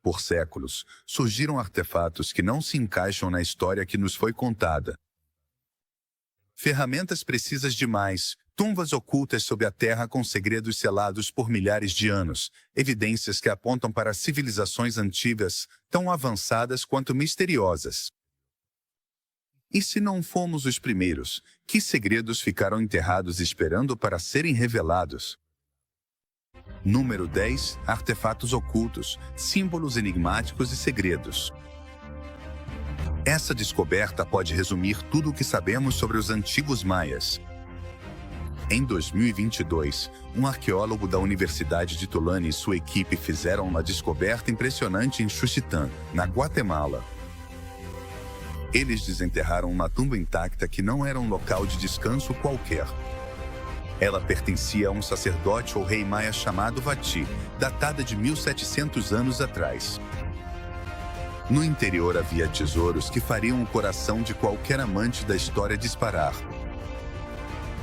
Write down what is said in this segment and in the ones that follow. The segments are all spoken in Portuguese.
Por séculos, surgiram artefatos que não se encaixam na história que nos foi contada. Ferramentas precisas demais, tumbas ocultas sob a terra com segredos selados por milhares de anos, evidências que apontam para civilizações antigas, tão avançadas quanto misteriosas. E se não fomos os primeiros, que segredos ficaram enterrados esperando para serem revelados? Número 10. Artefatos ocultos, símbolos enigmáticos e segredos. Essa descoberta pode resumir tudo o que sabemos sobre os antigos maias. Em 2022, um arqueólogo da Universidade de Tulane e sua equipe fizeram uma descoberta impressionante em Xuxitán, na Guatemala. Eles desenterraram uma tumba intacta que não era um local de descanso qualquer. Ela pertencia a um sacerdote ou rei maia chamado Vati, datada de 1700 anos atrás. No interior havia tesouros que fariam o coração de qualquer amante da história disparar.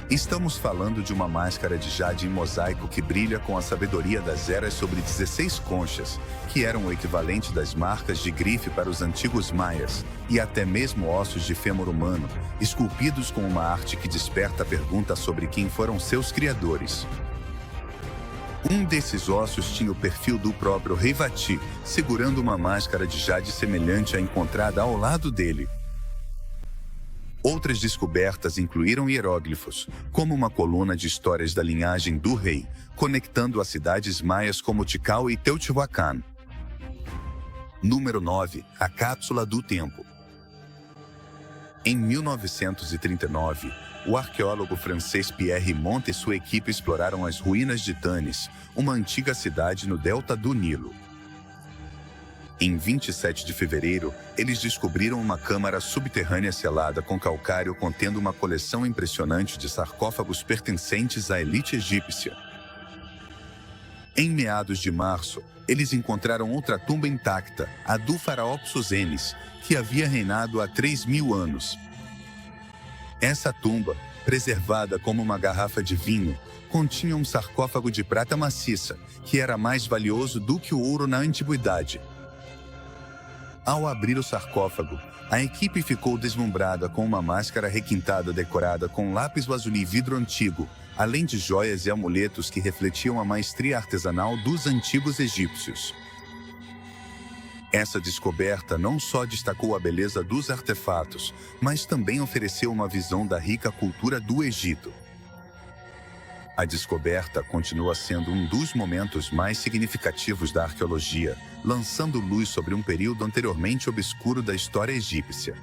Estamos falando de uma máscara de jade em mosaico que brilha com a sabedoria das eras sobre 16 conchas, que eram o equivalente das marcas de grife para os antigos maias, e até mesmo ossos de fêmur humano, esculpidos com uma arte que desperta a pergunta sobre quem foram seus criadores. Um desses ossos tinha o perfil do próprio rei Vati, segurando uma máscara de jade semelhante à encontrada ao lado dele. Outras descobertas incluíram hieróglifos, como uma coluna de histórias da linhagem do rei, conectando as cidades maias como Tikal e Teotihuacan. Número 9. A cápsula do tempo. Em 1939, o arqueólogo francês Pierre Montt e sua equipe exploraram as ruínas de Tanis, uma antiga cidade no delta do Nilo. Em 27 de fevereiro, eles descobriram uma câmara subterrânea selada com calcário contendo uma coleção impressionante de sarcófagos pertencentes à elite egípcia. Em meados de março, eles encontraram outra tumba intacta, a do faraó Psusenes, que havia reinado há 3.000 anos. Essa tumba, preservada como uma garrafa de vinho, continha um sarcófago de prata maciça, que era mais valioso do que o ouro na antiguidade. Ao abrir o sarcófago, a equipe ficou deslumbrada com uma máscara requintada decorada com lápis lazuli e vidro antigo, além de joias e amuletos que refletiam a maestria artesanal dos antigos egípcios. Essa descoberta não só destacou a beleza dos artefatos, mas também ofereceu uma visão da rica cultura do Egito. A descoberta continua sendo um dos momentos mais significativos da arqueologia, lançando luz sobre um período anteriormente obscuro da história egípcia.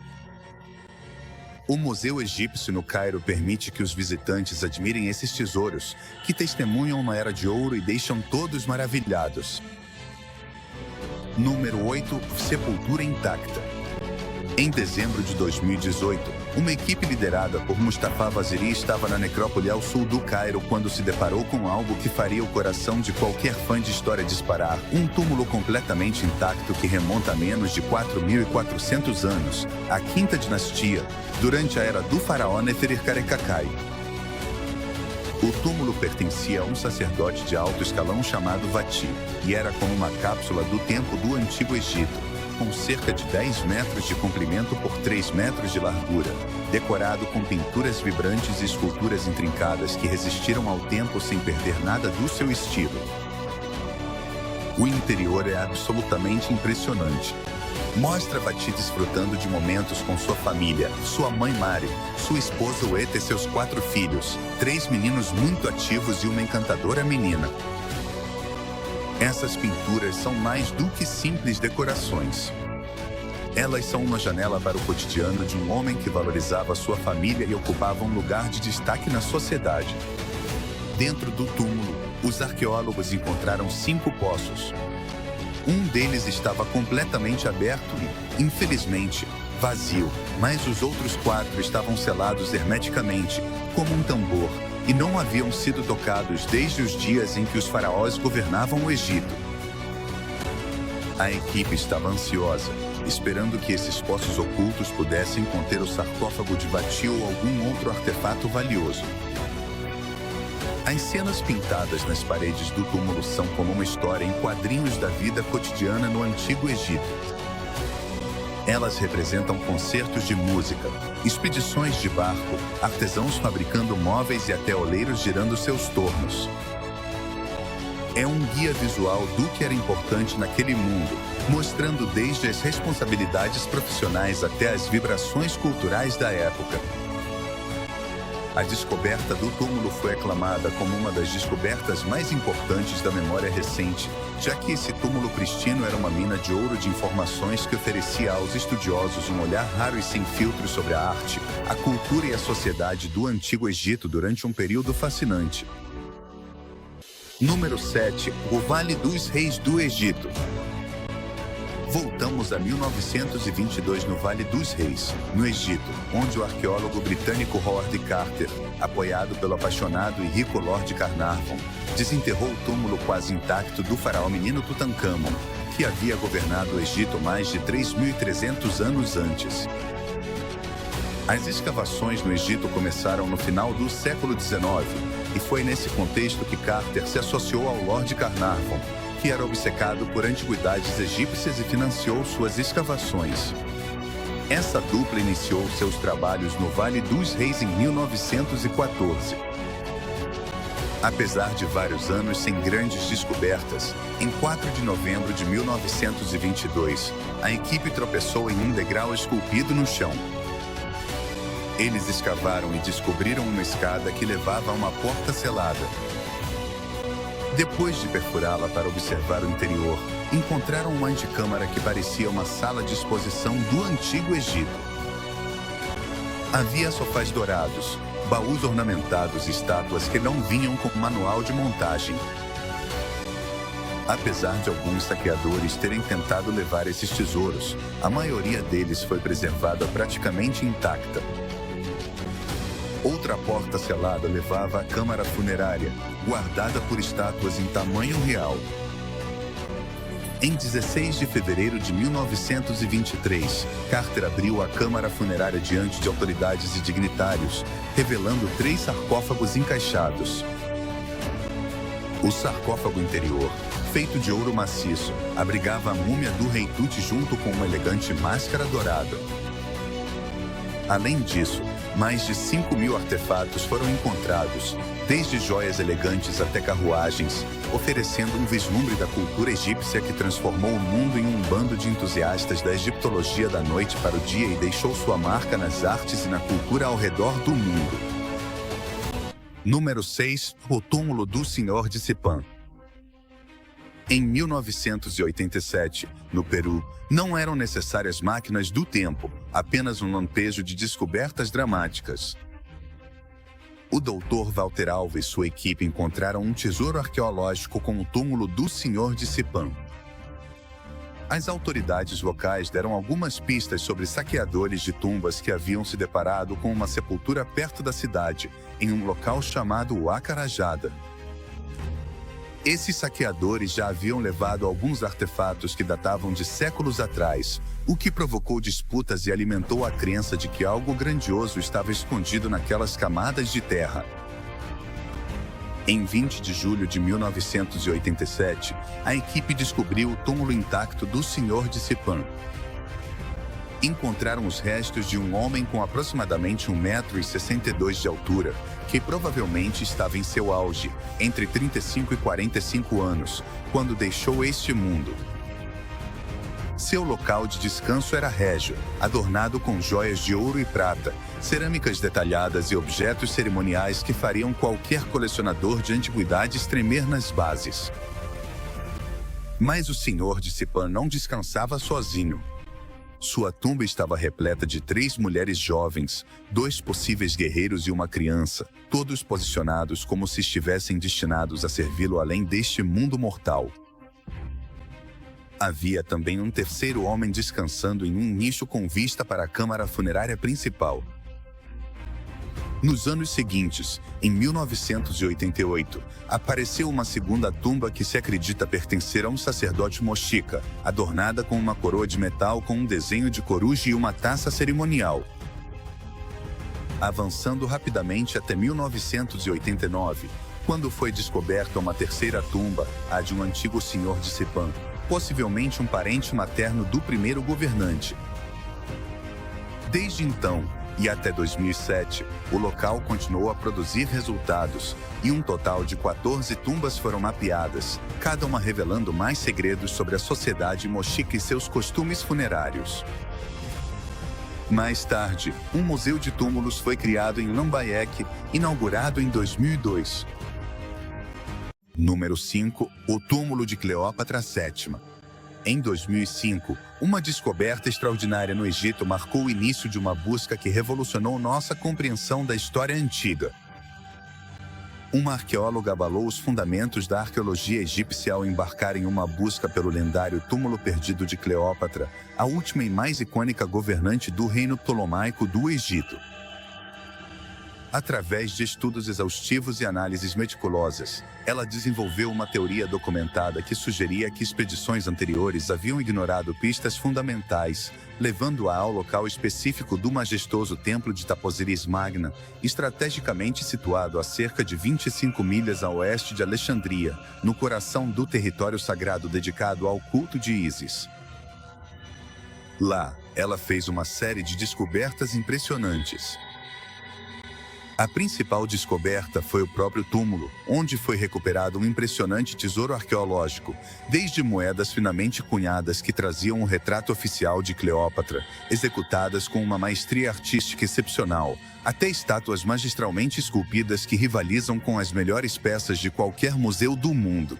O Museu Egípcio no Cairo permite que os visitantes admirem esses tesouros, que testemunham uma era de ouro e deixam todos maravilhados. Número 8. Sepultura intacta. Em dezembro de 2018, uma equipe liderada por Mustafa Vaziri estava na necrópole ao sul do Cairo quando se deparou com algo que faria o coração de qualquer fã de história disparar: um túmulo completamente intacto que remonta a menos de 4.400 anos, a quinta dinastia, durante a era do faraó Neferkare-Kakai. O túmulo pertencia a um sacerdote de alto escalão chamado Vati, e era como uma cápsula do tempo do Antigo Egito, com cerca de 10 metros de comprimento por 3 metros de largura, decorado com pinturas vibrantes e esculturas intrincadas que resistiram ao tempo sem perder nada do seu estilo. O interior é absolutamente impressionante. Mostra Vati desfrutando de momentos com sua família, sua mãe Mari, sua esposa Ueta e seus 4 filhos, 3 meninos muito ativos e uma encantadora menina. Essas pinturas são mais do que simples decorações. Elas são uma janela para o cotidiano de um homem que valorizava sua família e ocupava um lugar de destaque na sociedade. Dentro do túmulo, os arqueólogos encontraram 5 poços. Um deles estava completamente aberto e, infelizmente, vazio, mas os outros 4 estavam selados hermeticamente, como um tambor, e não haviam sido tocados desde os dias em que os faraós governavam o Egito. A equipe estava ansiosa, esperando que esses poços ocultos pudessem conter o sarcófago de Vati ou algum outro artefato valioso. As cenas pintadas nas paredes do túmulo são como uma história em quadrinhos da vida cotidiana no Antigo Egito. Elas representam concertos de música, expedições de barco, artesãos fabricando móveis e até oleiros girando seus tornos. É um guia visual do que era importante naquele mundo, mostrando desde as responsabilidades profissionais até as vibrações culturais da época. A descoberta do túmulo foi aclamada como uma das descobertas mais importantes da memória recente, já que esse túmulo pristino era uma mina de ouro de informações que oferecia aos estudiosos um olhar raro e sem filtros sobre a arte, a cultura e a sociedade do Antigo Egito durante um período fascinante. Número 7. O Vale dos Reis do Egito. Voltamos a 1922 no Vale dos Reis, no Egito, onde o arqueólogo britânico Howard Carter, apoiado pelo apaixonado e rico Lord Carnarvon, desenterrou o túmulo quase intacto do faraó menino Tutancâmon, que havia governado o Egito mais de 3.300 anos antes. As escavações no Egito começaram no final do século XIX, e foi nesse contexto que Carter se associou ao Lord Carnarvon, que era obcecado por antiguidades egípcias e financiou suas escavações. Essa dupla iniciou seus trabalhos no Vale dos Reis em 1914. Apesar de vários anos sem grandes descobertas, em 4 de novembro de 1922, a equipe tropeçou em um degrau esculpido no chão. Eles escavaram e descobriram uma escada que levava a uma porta selada. Depois de perfurá-la para observar o interior, encontraram uma antecâmara que parecia uma sala de exposição do Antigo Egito. Havia sofás dourados, baús ornamentados e estátuas que não vinham com manual de montagem. Apesar de alguns saqueadores terem tentado levar esses tesouros, a maioria deles foi preservada praticamente intacta. Outra porta selada levava à câmara funerária, guardada por estátuas em tamanho real. Em 16 de fevereiro de 1923, Carter abriu a câmara funerária diante de autoridades e dignitários, revelando 3 sarcófagos encaixados. O sarcófago interior, feito de ouro maciço, abrigava a múmia do rei Tut junto com uma elegante máscara dourada. Além disso, mais de 5.000 artefatos foram encontrados, desde joias elegantes até carruagens, oferecendo um vislumbre da cultura egípcia que transformou o mundo em um bando de entusiastas da egiptologia da noite para o dia e deixou sua marca nas artes e na cultura ao redor do mundo. Número 6. O túmulo do Senhor de Cipã. Em 1987, no Peru, não eram necessárias máquinas do tempo, apenas um lampejo de descobertas dramáticas. O Dr. Walter Alva e sua equipe encontraram um tesouro arqueológico com o túmulo do Senhor de Cipã. As autoridades locais deram algumas pistas sobre saqueadores de tumbas que haviam se deparado com uma sepultura perto da cidade, em um local chamado Acarajada. Esses saqueadores já haviam levado alguns artefatos que datavam de séculos atrás, o que provocou disputas e alimentou a crença de que algo grandioso estava escondido naquelas camadas de terra. Em 20 de julho de 1987, a equipe descobriu o túmulo intacto do Senhor de Cipã. Encontraram os restos de um homem com aproximadamente 1,62 m de altura, que provavelmente estava em seu auge, entre 35 e 45 anos, quando deixou este mundo. Seu local de descanso era régio, adornado com joias de ouro e prata, cerâmicas detalhadas e objetos cerimoniais que fariam qualquer colecionador de antiguidades tremer nas bases. Mas o Senhor de Cipã não descansava sozinho. Sua tumba estava repleta de 3 mulheres jovens, 2 possíveis guerreiros e uma criança, todos posicionados como se estivessem destinados a servi-lo além deste mundo mortal. Havia também um terceiro homem descansando em um nicho com vista para a câmara funerária principal. Nos anos seguintes, em 1988, apareceu uma segunda tumba que se acredita pertencer a um sacerdote mochica, adornada com uma coroa de metal com um desenho de coruja e uma taça cerimonial. Avançando rapidamente até 1989, quando foi descoberta uma terceira tumba, a de um antigo senhor de Sepang, possivelmente um parente materno do primeiro governante. Desde então, e até 2007, o local continuou a produzir resultados, e um total de 14 tumbas foram mapeadas, cada uma revelando mais segredos sobre a sociedade mochica e seus costumes funerários. Mais tarde, um museu de túmulos foi criado em Lambayeque, inaugurado em 2002. Número 5. O túmulo de Cleópatra VII. Em 2005, uma descoberta extraordinária no Egito marcou o início de uma busca que revolucionou nossa compreensão da história antiga. Uma arqueóloga abalou os fundamentos da arqueologia egípcia ao embarcar em uma busca pelo lendário túmulo perdido de Cleópatra, a última e mais icônica governante do reino ptolomaico do Egito. Através de estudos exaustivos e análises meticulosas, ela desenvolveu uma teoria documentada que sugeria que expedições anteriores haviam ignorado pistas fundamentais, levando-a ao local específico do majestoso templo de Taposiris Magna, estrategicamente situado a cerca de 25 milhas a oeste de Alexandria, no coração do território sagrado dedicado ao culto de Ísis. Lá, ela fez uma série de descobertas impressionantes. A principal descoberta foi o próprio túmulo, onde foi recuperado um impressionante tesouro arqueológico, desde moedas finamente cunhadas que traziam um retrato oficial de Cleópatra, executadas com uma maestria artística excepcional, até estátuas magistralmente esculpidas que rivalizam com as melhores peças de qualquer museu do mundo.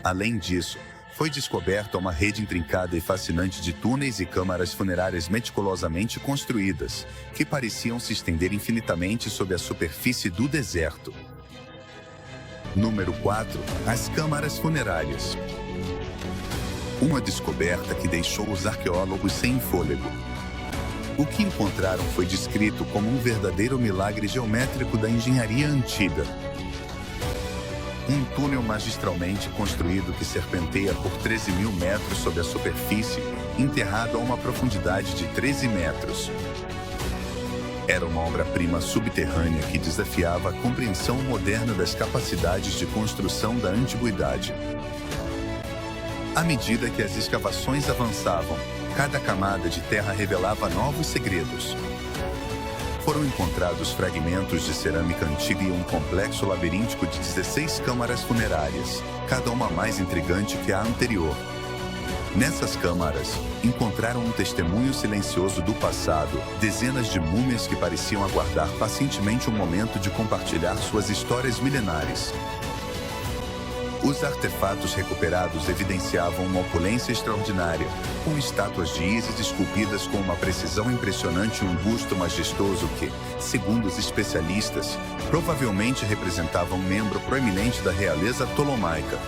Além disso, foi descoberta uma rede intrincada e fascinante de túneis e câmaras funerárias meticulosamente construídas, que pareciam se estender infinitamente sob a superfície do deserto. Número 4. As câmaras funerárias. Uma descoberta que deixou os arqueólogos sem fôlego. O que encontraram foi descrito como um verdadeiro milagre geométrico da engenharia antiga. Um túnel magistralmente construído que serpenteia por 13 mil metros sob a superfície, enterrado a uma profundidade de 13 metros. Era uma obra-prima subterrânea que desafiava a compreensão moderna das capacidades de construção da antiguidade. À medida que as escavações avançavam, cada camada de terra revelava novos segredos. Foram encontrados fragmentos de cerâmica antiga e um complexo labiríntico de 16 câmaras funerárias, cada uma mais intrigante que a anterior. Nessas câmaras, encontraram um testemunho silencioso do passado, dezenas de múmias que pareciam aguardar pacientemente o momento de compartilhar suas histórias milenares. Os artefatos recuperados evidenciavam uma opulência extraordinária, com estátuas de Ísis esculpidas com uma precisão impressionante e um busto majestoso que, segundo os especialistas, provavelmente representava um membro proeminente da realeza ptolomaica.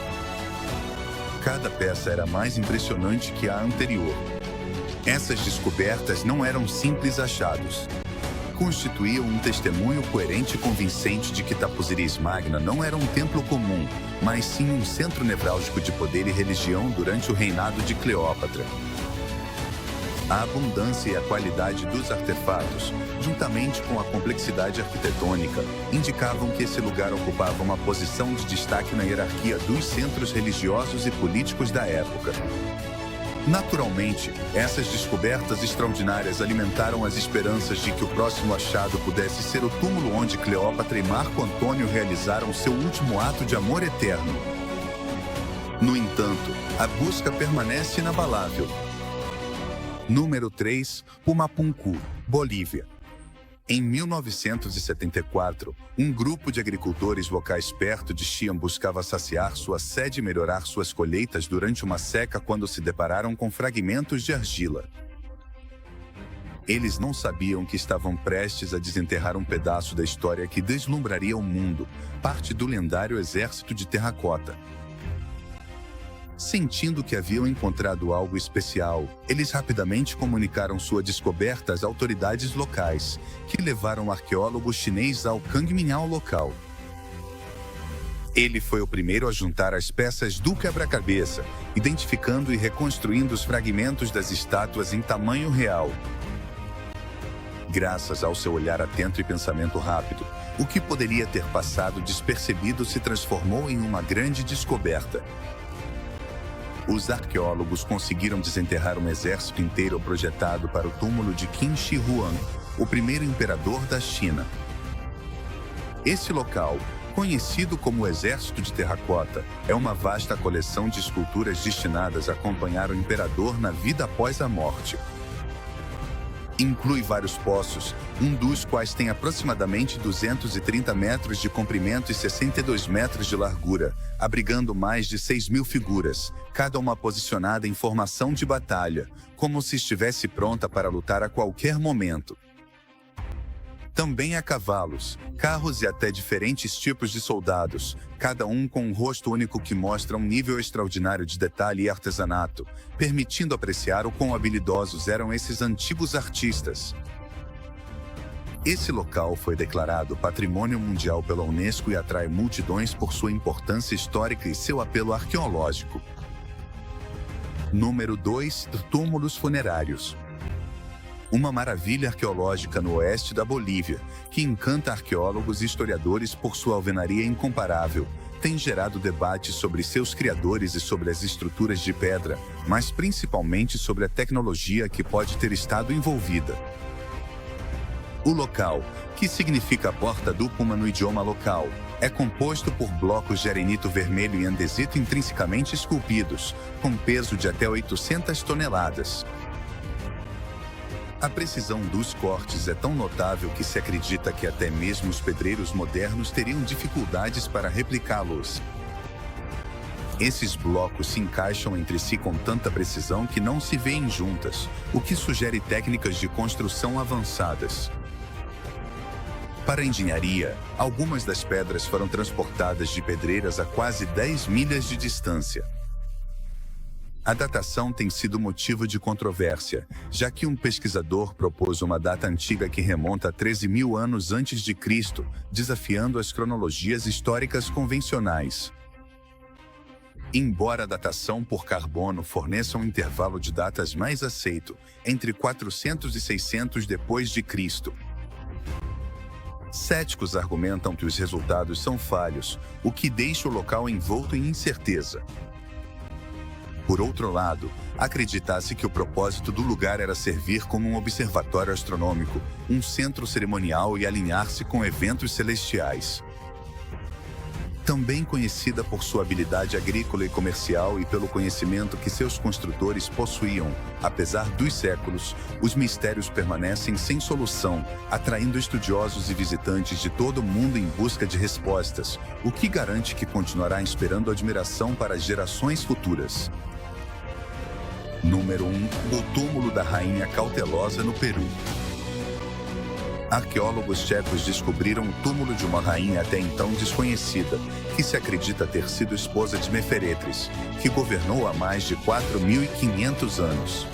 Cada peça era mais impressionante que a anterior. Essas descobertas não eram simples achados. Constituíam um testemunho coerente e convincente de que Taposiris Magna não era um templo comum, mas sim um centro nevrálgico de poder e religião durante o reinado de Cleópatra. A abundância e a qualidade dos artefatos, juntamente com a complexidade arquitetônica, indicavam que esse lugar ocupava uma posição de destaque na hierarquia dos centros religiosos e políticos da época. Naturalmente, essas descobertas extraordinárias alimentaram as esperanças de que o próximo achado pudesse ser o túmulo onde Cleópatra e Marco Antônio realizaram seu último ato de amor eterno. No entanto, a busca permanece inabalável. Número 3. Pumapunku, Bolívia. Em 1974, um grupo de agricultores locais perto de Xi'an buscava saciar sua sede e melhorar suas colheitas durante uma seca quando se depararam com fragmentos de argila. Eles não sabiam que estavam prestes a desenterrar um pedaço da história que deslumbraria o mundo, parte do lendário exército de terracota. Sentindo que haviam encontrado algo especial, eles rapidamente comunicaram sua descoberta às autoridades locais, que levaram o arqueólogo chinês ao Kangmiao local. Ele foi o primeiro a juntar as peças do quebra-cabeça, identificando e reconstruindo os fragmentos das estátuas em tamanho real. Graças ao seu olhar atento e pensamento rápido, O que poderia ter passado despercebido se transformou em uma grande descoberta. Os arqueólogos conseguiram desenterrar um exército inteiro projetado para o túmulo de Qin Shi Huang, o primeiro imperador da China. Esse local, conhecido como o Exército de Terracota, é uma vasta coleção de esculturas destinadas a acompanhar o imperador na vida após a morte. Inclui vários poços, um dos quais tem aproximadamente 230 metros de comprimento e 62 metros de largura, abrigando mais de 6.000 figuras, cada uma posicionada em formação de batalha, como se estivesse pronta para lutar a qualquer momento. Também há cavalos, carros e até diferentes tipos de soldados, cada um com um rosto único que mostra um nível extraordinário de detalhe e artesanato, permitindo apreciar o quão habilidosos eram esses antigos artistas. Esse local foi declarado Patrimônio Mundial pela Unesco e atrai multidões por sua importância histórica e seu apelo arqueológico. Número 2. Túmulos funerários. Uma maravilha arqueológica no oeste da Bolívia, que encanta arqueólogos e historiadores por sua alvenaria incomparável, tem gerado debates sobre seus criadores e sobre as estruturas de pedra, mas principalmente sobre a tecnologia que pode ter estado envolvida. O local, que significa porta do Puma no idioma local, é composto por blocos de arenito vermelho e andesito intrinsecamente esculpidos, com peso de até 800 toneladas. A precisão dos cortes é tão notável que se acredita que até mesmo os pedreiros modernos teriam dificuldades para replicá-los. Esses blocos se encaixam entre si com tanta precisão que não se vêem juntas, o que sugere técnicas de construção avançadas. Para a engenharia, algumas das pedras foram transportadas de pedreiras a quase 10 milhas de distância. A datação tem sido motivo de controvérsia, já que um pesquisador propôs uma data antiga que remonta a 13.000 anos antes de Cristo, desafiando as cronologias históricas convencionais. Embora a datação por carbono forneça um intervalo de datas mais aceito, entre 400 e 600 depois de Cristo. Céticos argumentam que os resultados são falhos, o que deixa o local envolto em incerteza. Por outro lado, acredita-se que o propósito do lugar era servir como um observatório astronômico, um centro cerimonial e alinhar-se com eventos celestiais. Também conhecida por sua habilidade agrícola e comercial e pelo conhecimento que seus construtores possuíam, apesar dos séculos, os mistérios permanecem sem solução, atraindo estudiosos e visitantes de todo o mundo em busca de respostas, o que garante que continuará inspirando admiração para as gerações futuras. Número 1. O túmulo da Rainha Cautelosa no Peru. Arqueólogos tchecos descobriram o túmulo de uma rainha até então desconhecida, que se acredita ter sido esposa de Neferetris, que governou há mais de 4.500 anos.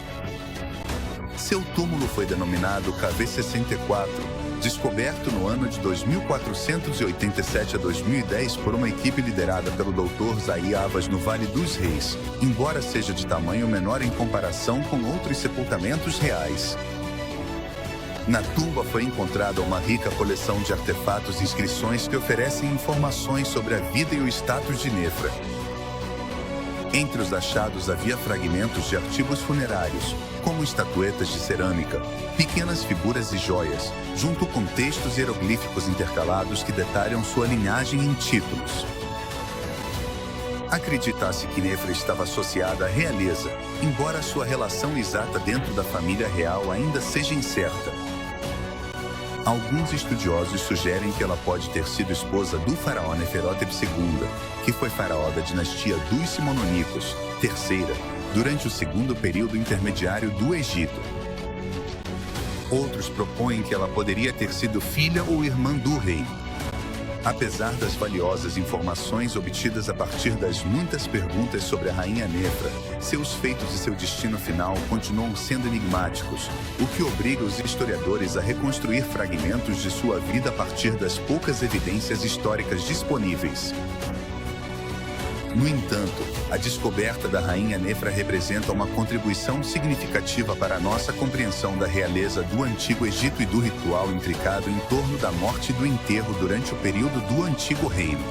Seu túmulo foi denominado KV-64, descoberto no ano de 2487 a 2010 por uma equipe liderada pelo Dr. Zahi Havas no Vale dos Reis, embora seja de tamanho menor em comparação com outros sepultamentos reais. Na tumba foi encontrada uma rica coleção de artefatos e inscrições que oferecem informações sobre a vida e o status de Nefra. Entre os achados havia fragmentos de artigos funerários, como estatuetas de cerâmica, pequenas figuras e joias, junto com textos hieroglíficos intercalados que detalham sua linhagem em títulos. Acredita-se que Nefra estava associada à realeza, embora sua relação exata dentro da família real ainda seja incerta. Alguns estudiosos sugerem que ela pode ter sido esposa do faraó Neferótep II, que foi faraó da dinastia dos Simononicos, terceira, durante o segundo período intermediário do Egito. Outros propõem que ela poderia ter sido filha ou irmã do rei. Apesar das valiosas informações obtidas a partir das muitas perguntas sobre a rainha Nefra, seus feitos e seu destino final continuam sendo enigmáticos, o que obriga os historiadores a reconstruir fragmentos de sua vida a partir das poucas evidências históricas disponíveis. No entanto, a descoberta da rainha Nefra representa uma contribuição significativa para a nossa compreensão da realeza do Antigo Egito e do ritual intricado em torno da morte e do enterro durante o período do Antigo Reino.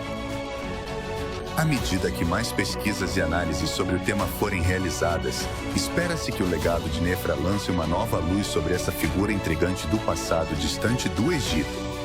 À medida que mais pesquisas e análises sobre o tema forem realizadas, espera-se que o legado de Nefra lance uma nova luz sobre essa figura intrigante do passado distante do Egito.